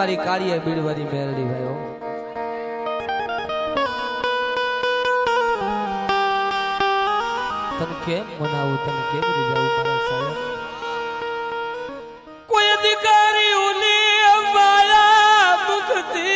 મારી કાળીએ બીડવારી મેરડી ભાઈઓ તને કેમ મનાવું તને કેમ રીજાવું મારા સાહેબ કોઈ અધિકારી ઉલી માયા મુક્તિ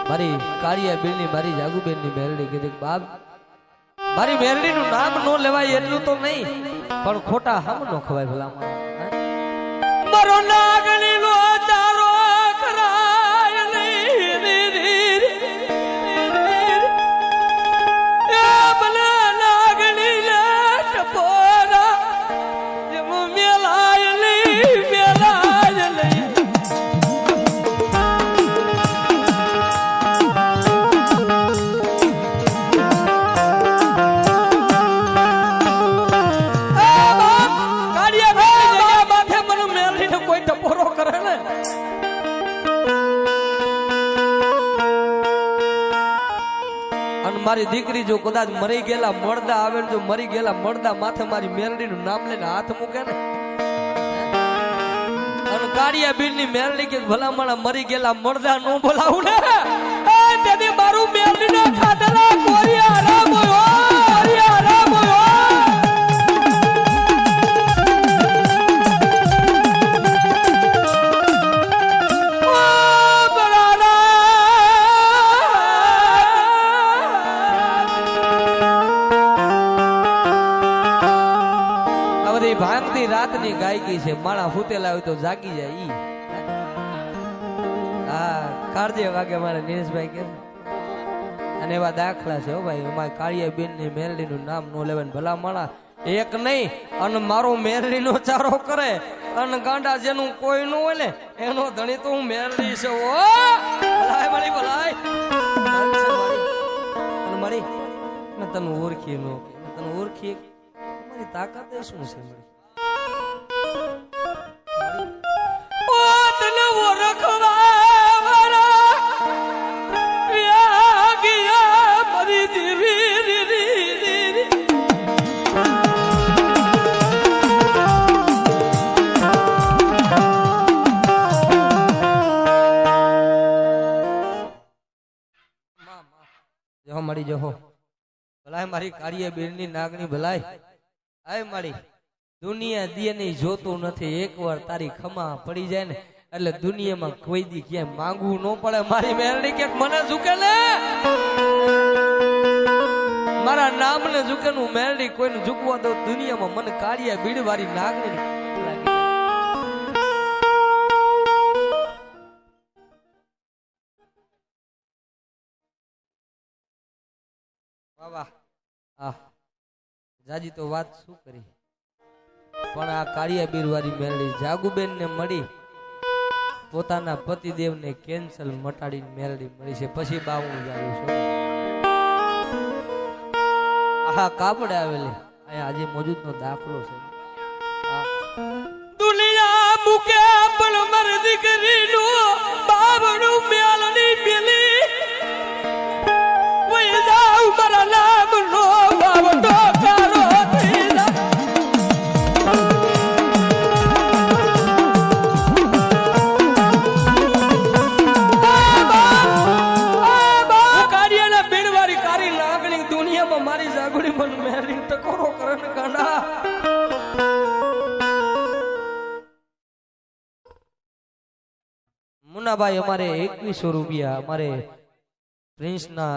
મારી કાળિયા બીલની મારી જાગુબેનની મેરડી કીધી બાપ મારી મેરડીનું નામ નો લેવાય એટલું તો નહીં પણ ખોટા હમ નો ખવાય ભલા મારો નાગણી નો ચારો કરાય નહીં ભલે નાગણી લે ટપોરા જેમ મેલાય નહીં મેલાય નહીં મારી દીકરી જો કદાચ મરી ગયેલા મળદા આવે જો મરી ગયેલા મળદા માથે મારી મેરડીનું નામ લઈને હાથ મૂકે ને અને કાળિયા બીલની મેરડી કે ભલામણા મરી ગયેલા મળદા નો બોલાવું ને તેથી મારું મેરડીના ખાતરા કોરિયા રામ કોરિયા રામ ભાંગતી રાતની ગાયકી છે માણા ફૂટેલા હોય તો જાગી જાય ઈ હા કાળજે વાગે મારા દિનેશભાઈ કે અને એવા દાખલા છે હો ભાઈ અમારી કાળિયા બેન ની મેરડી નું નામ નો લેવાય ભલા માણા એક નહીં અને મારો મેરડી નો ચારો કરે અને ગાંડા જેનું કોઈ નું હોય ને એનો ધણી તો હું મેરડી છે ઓ ભલાય મારી ભલાય અને મારી મેં તને ઓળખી નો તને ઓળખી મારી તાકાત શું છે મારી જો મળી જો ભલાય મારી કાળિયા બેનની નાગણી ભલાય આય મારી દુનિયા દિયની જોતું નથી એકવાર તારી ખમા પડી જાય ને એટલે દુનિયામાં કોઈ દી ક્યાંય માંગવું ન પડે મારી મેરડી કે મને ઝૂકે ને મારા નામને ઝૂકે નું મેરડી કોઈને ઝૂકવા દો દુનિયામાં મને કાળિયા બીડવારી નાગણી વાહ વાહ જાજી તો વાત શું કરી પણ આ કાળિયા બીરવારી મેરડી જાગુબેન ને મળી પોતાના પતિદેવને કેન્સલ મટાડીને મેરડી મળી છે પછી બા હું જાણું છું આહા કાપડે આવેલી અહીંયા આજે મોજૂદનો દાખલો છે દુનિયા મુકે પણ મર દીકરીનું બાબનું મેલની મેલી વઈ જાવ મારા નામનો બાબડો કારો મારી જાગુડી મન મેરી ટકોરો કરે ને ગાંડા મુન્નાભાઈ અમારે 2100 રૂપિયા અમારે પ્રિન્સના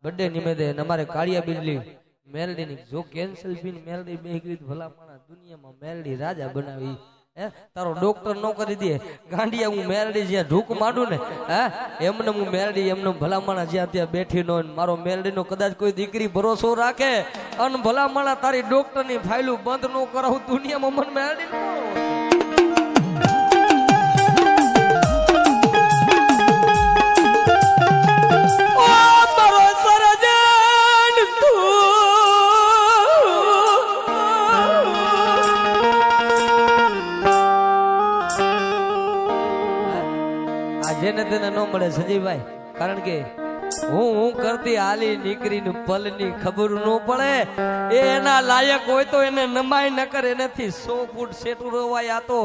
બર્થડે નિમિત્તે અમારે કાળિયા બિલ્લી મેલડીની જો કેન્સલ બિન મેલડી બેગરી ભલા માણા દુનિયામાં મેલડી રાજા બનાવી તારો ડોક્ટર નો કરી દે ગાંડિયા હું મેલડી જ્યાં ઢૂક માંડું ને એમને હું મેલડી એમને ભલામણા જ્યાં ત્યાં બેઠી નો મારો મેલડી નો કદાચ કોઈ દીકરી ભરોસો રાખે અને ભલામણા તારી ડોક્ટર ની ફાઇલું બંધ નો કરાવું દુનિયામાં મન મેલડી મારો સરજે જેને તેને ન મળે સંજયભાઈ, કારણ કે હું કરતી હાલી નીકળીને પલની ખબર ન પડે. એ એના લાયક હોય તો એને નમાય ન કરે, એનાથી 100 ફૂટ સેટું રોવાય. આ તો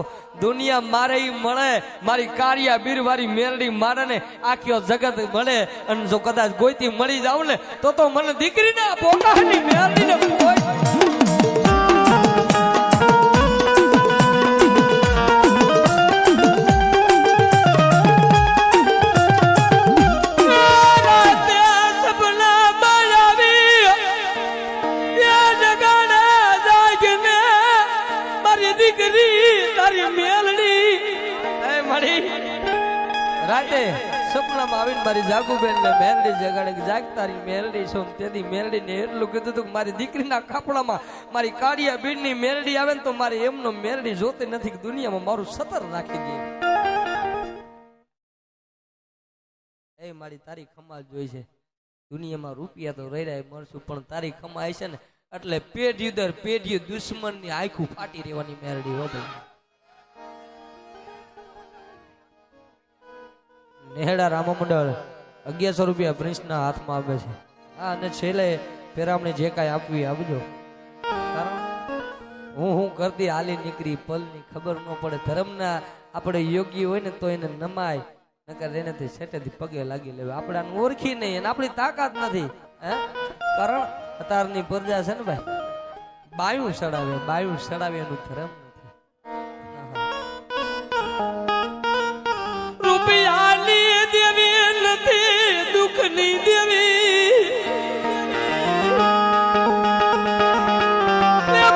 દુનિયા મારે ઈ મળે, મારી કારિયા બીરવારી મેલડી મારે ને આખી જગત મળે. અને જો કદાચ ગોઈતી મળી જાવ ને તો મને દીકરીને પોતાની મેલડીને કોઈ રાતે સપનામાં આવીને મારી જાગુબેન ને મેલડી જગાડે કે જાગ તારી મેલડી છો. તેથી મેલડી ને એટલું કીધું હતું કે મારી દીકરીના કાપડામાં મારી કાળિયા બીડની મેલડી આવે ને તો મારે એમનો મેલડી જોતી નથી કે દુનિયામાં મારું સતર રાખી દે. એ મારી તારી ખમા જોઈ છે, દુનિયામાં રૂપિયા તો રહી રહ્યા મળશું પણ તારી ખમા છે ને એટલે પેઢી દર પેઢી દુશ્મન ની આખું ફાટી રહેવાની મેલડી હો ભાઈ. નેહડા રામા મંડળ 1100 રૂપિયા પ્રિન્સના હાથમાં આવે છે. હા, અને છેલ્લે પેરામણી જે કાંઈ આપવી આપજો. કારણ હું કરતી હાલી નીકળી પલની ખબર ન પડે. ધર્મના આપણે યોગ્ય હોય ને તો એને નમાય, નકર એનાથી સેટેથી પગે લાગી લેવા. આપણે આને ઓળખી નહીં અને આપણી તાકાત નથી. કારણ અતારની પ્રજા છે ને ભાઈ, બાયું સડાવે એનું ધર્મ નથી. રૂપિયાની દેવી નથી, દુઃખની દેવી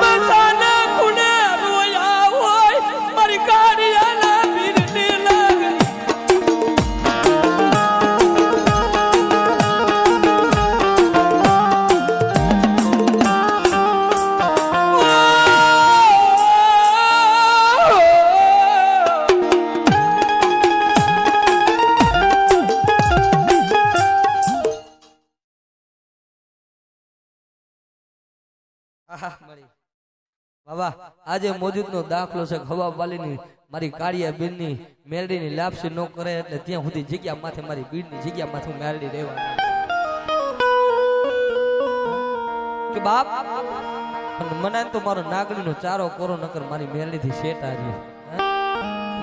બસાના ખૂણે રોયા હોય મારી કાળિયાના બીરને લાગે. બાબા આજે મોજૂદનો દાખલો છે હવાવાલીની મારી કાળિયા બેનની મેલડીની લાપસી ન કરે એટલે ત્યાં સુધી જગ્યા માથે મારી બીડની જગ્યા માથે મેલડી રહેવા કે બાપ. મને તો મારો નાગણીનો ચારો કોરો નકર મારી મેલડીથી શેટ આવી.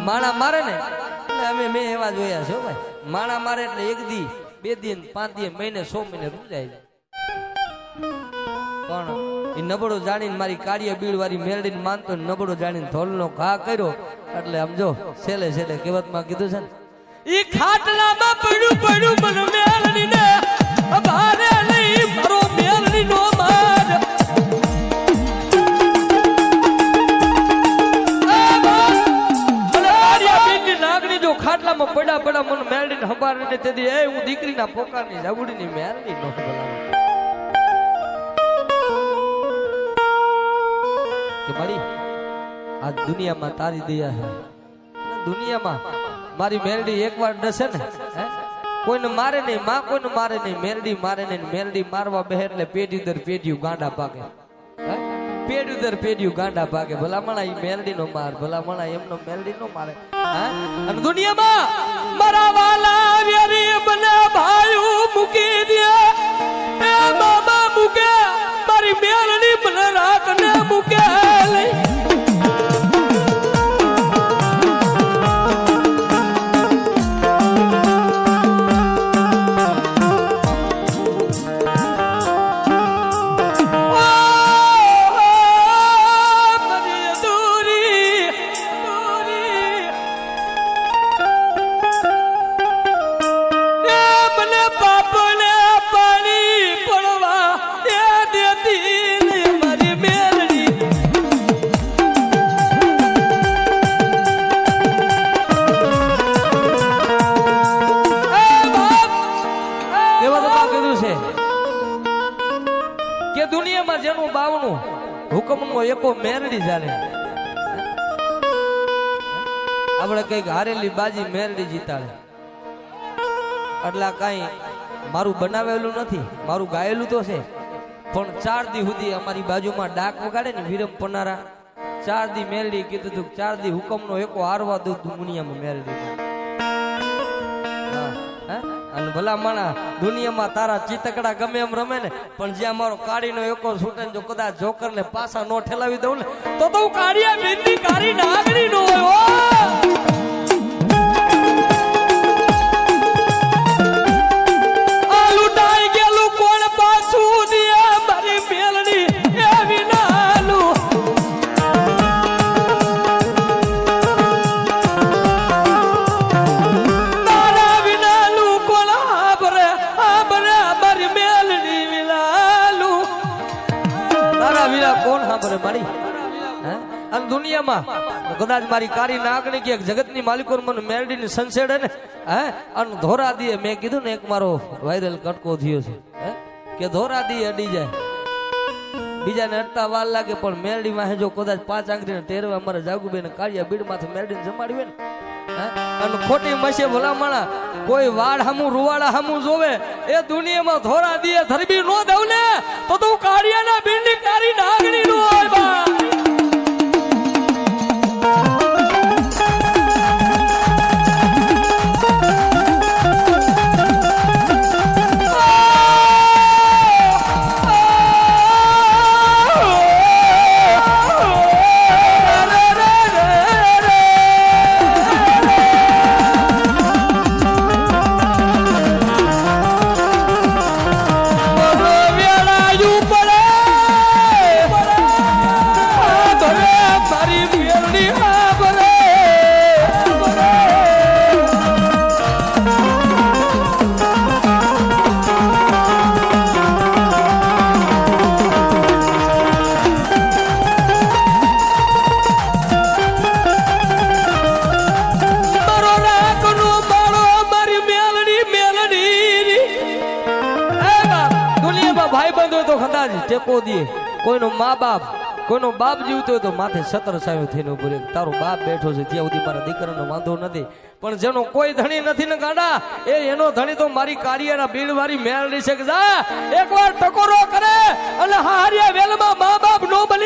માણા મારે ને એટલે મેં એવા જોયા છે ભાઈ. માણા મારે એટલે 1 દી 2 દી 5 દી મહિને 100 મહિને રૂજાય. પણ એ નબળો જાણીને મારી કાળિયા બીડ વાળી મેલડીને માનતો નબળો જાણીને ધોલનો ઘા કર્યો એટલે આમ જો છેલ્લે કહેવતમાં કીધું છે ને, ઈ ખાટલામાં પડ્યું મને મેલડીને ભારે નહીં મારો મેલડીનો માર. નાગણી જો ખાટલામાં પડ્યા મને મેલડીને સંભાળીને તેથી એ હું દીકરીના પોકારની જાગુડીની મેલડી નો બોલાવું કે મારી આ દુનિયામાં તારી દયા છે. દુનિયામાં મારી મેલડી એકવાર ડસે ને કોઈને મારે નહીં, માં કોઈને મારે નહીં, મેલડી મારે નહીં. મેલડી મારવા બેહે એટલે પેઢી દર પેઢી ગાંડા પાકે, પેઢી દર પેઢી ગાંડા પાકે. ભલામણા ઈ મેલડી નો માર, ભલામણા એમનો મેલડી નો મારે. અને દુનિયામાં મારા વાલા વેરી બને ભાઈ મૂકી દે, એ બાબા મૂકે મારી મેલડી મને રાખને મૂકે લઈ. દુનિયામાં જેનું બાવનું હુકમનો એકો મેરડી જાણે. આપણે કઈક હારેલી બાજી મેરડી જીતાડે. એટલે કઈ મારું બનાવેલું નથી, મારું ગાયેલું તો છે. પણ 4 દી સુધી અમારી બાજુમાં ડાક વગાડે ને વિરમ પનારા, 4 દી મેરડી કીધું તું 4 દી હુકમનો એકો હારવા દઉં દુનિયામાં મેરડી. અને ભલા માણા દુનિયામાં તારા ચિતકડા ગમે એમ રમે ને, પણ જ્યાં મારો કાળીનો એકો છૂટે ને જો કદાચ જોકર ને પાછા નો ઠેલાવી દઉં ને તો હું કાળિયા બિંદી કાળી નાગણી નો હોય. આ લૂંટાઈ ગયેલું કોણ પાછું દે મારી મેલડી એવી નાલું. તારા વિનાલું કોણ આબરે આબરે મારી મેલડી વિનાલું. તારા વિના કોણ આબરે મારી હે? અને દુનિયામાં કદાચ મારી કાળી નાગણી કે જગતની માલિકો મને મેરડીની સંસેડે ને હે અને ધોરા દીએ. મેં કીધું ને એક મારો વાયરલ કટકો થયો છે હે કે ધોરા દીએ અડી જાય, બીજાને અડતા વાર લાગે, પણ મેરડી માં જો કદાચ 5 આંગળીને ટેરવા અમારે જાગુબેન કાળિયા બીડ માંથી મેરડીને જમાડી હોય ને અને ખોટી મસે ભલા માણા કોઈ વાડ હામું રૂવાડા હામું જોવે એ દુનિયામાં ધોરા દીએ ધરબી નો દઉં ને તો તું કાળિયાના બીડની કાળી નાગણી નો હોય બા. ટેકો દે કોઈનો મા બાપ કોઈનો બાપ જીવતો હોય તો માથે છત્ર છાયો થઈને ઉભો રહે. તારો બાપ બેઠો છે ત્યાં સુધી મારા દીકરાનો વાંધો નથી, પણ જેનો કોઈ ધણી નથી ને ગાંડા એનો ધણી તો મારી કાળિયાના બીડવાળી મેળડી છે. એકવાર ટકોરો કરે અને હારિયા વેલમાં મા બાપ નો બની